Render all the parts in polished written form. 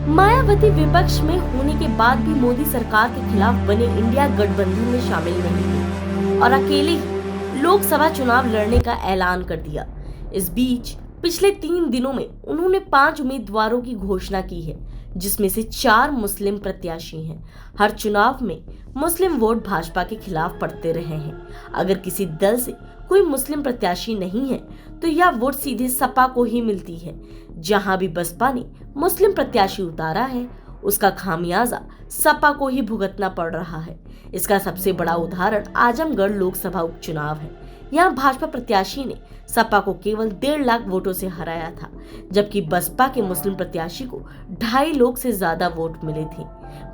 मायावती विपक्ष में होने के बाद भी मोदी सरकार के खिलाफ बने इंडिया गठबंधन में शामिल नहीं हुई और अकेले ही लोकसभा चुनाव लड़ने का ऐलान कर दिया। इस बीच पिछले 3 दिनों में उन्होंने 5 उम्मीदवारों की घोषणा की है, जिसमें से 4 मुस्लिम प्रत्याशी हैं। हर चुनाव में मुस्लिम वोट भाजपा के खिलाफ पड़ते रहे हैं। अगर किसी दल से कोई मुस्लिम प्रत्याशी नहीं है तो यह वोट सीधे सपा को ही मिलती है। जहां भी बसपा ने मुस्लिम प्रत्याशी उतारा है, उसका खामियाजा सपा को ही भुगतना पड़ रहा है। इसका सबसे बड़ा उदाहरण आजमगढ़ लोकसभा उपचुनाव है। यहाँ भाजपा प्रत्याशी ने सपा को केवल 1.5 लाख वोटों से हराया था, जबकि बसपा के मुस्लिम प्रत्याशी को 2.5 लाख से ज्यादा वोट मिले थे।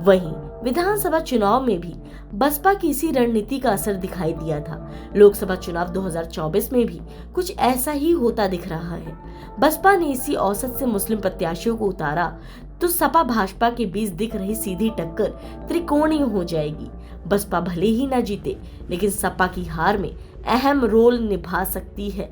वहीं विधानसभा चुनाव में भी बसपा की इसी रणनीति का असर दिखाई दिया था। लोकसभा चुनाव 2024 में भी कुछ ऐसा ही होता दिख रहा है। बसपा ने इसी औसत से मुस्लिम प्रत्याशियों को उतारा तो सपा भाजपा के बीच दिख रही सीधी टक्कर त्रिकोणीय हो जाएगी। बसपा भले ही न जीते, लेकिन सपा की हार में अहम रोल निभा सकती है।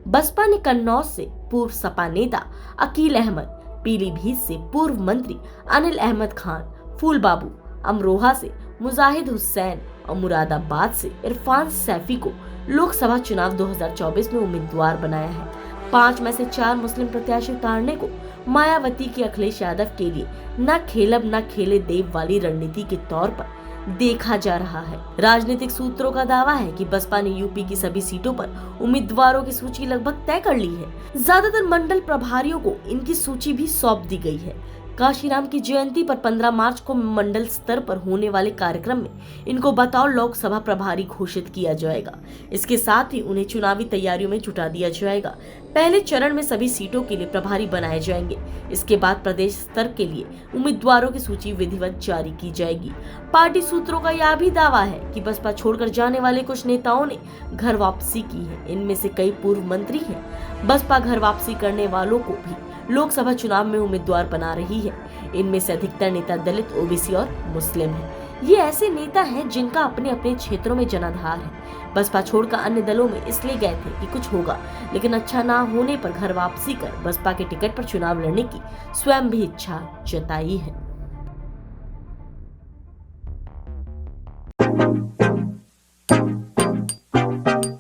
बसपा ने कन्नौज से पूर्व सपा नेता अकील अहमद, पीलीभीत से पूर्व मंत्री अनिल अहमद खान, फूल बाबू, अमरोहा से मुजाहिद हुसैन और मुरादाबाद से इरफान सैफी को लोकसभा चुनाव 2024 में उम्मीदवार बनाया है। 5 में से 4 मुस्लिम प्रत्याशी उतारने को मायावती की अखिलेश यादव के लिए न खेलब न खेले देव वाली रणनीति के तौर पर देखा जा रहा है। राजनीतिक सूत्रों का दावा है कि बसपा ने यूपी की सभी सीटों पर उम्मीदवारों की सूची लगभग तय कर ली है। ज्यादातर मंडल प्रभारियों को इनकी सूची भी सौंप दी गई है। काशीराम की जयंती पर 15 मार्च को मंडल स्तर पर होने वाले कार्यक्रम में इनको बतौर लोकसभा प्रभारी घोषित किया जाएगा। इसके साथ ही उन्हें चुनावी तैयारियों में जुटा दिया जाएगा। पहले चरण में सभी सीटों के लिए प्रभारी बनाए जाएंगे। इसके बाद प्रदेश स्तर के लिए उम्मीदवारों की सूची विधिवत जारी की जाएगी। पार्टी सूत्रों का यह भी दावा है कि बसपा छोड़कर जाने वाले कुछ नेताओं ने घर वापसी की है। इनमें से कई पूर्व मंत्री हैं। बसपा घर वापसी करने वालों को भी लोकसभा चुनाव में उम्मीदवार बना रही है। इनमें से अधिकतर नेता दलित, ओबीसी और मुस्लिम हैं। ये ऐसे नेता हैं जिनका अपने अपने क्षेत्रों में जनाधार है। बसपा छोड़कर अन्य दलों में इसलिए गए थे कि कुछ होगा, लेकिन अच्छा ना होने पर घर वापसी कर बसपा के टिकट पर चुनाव लड़ने की स्वयं भी इच्छा जताई है।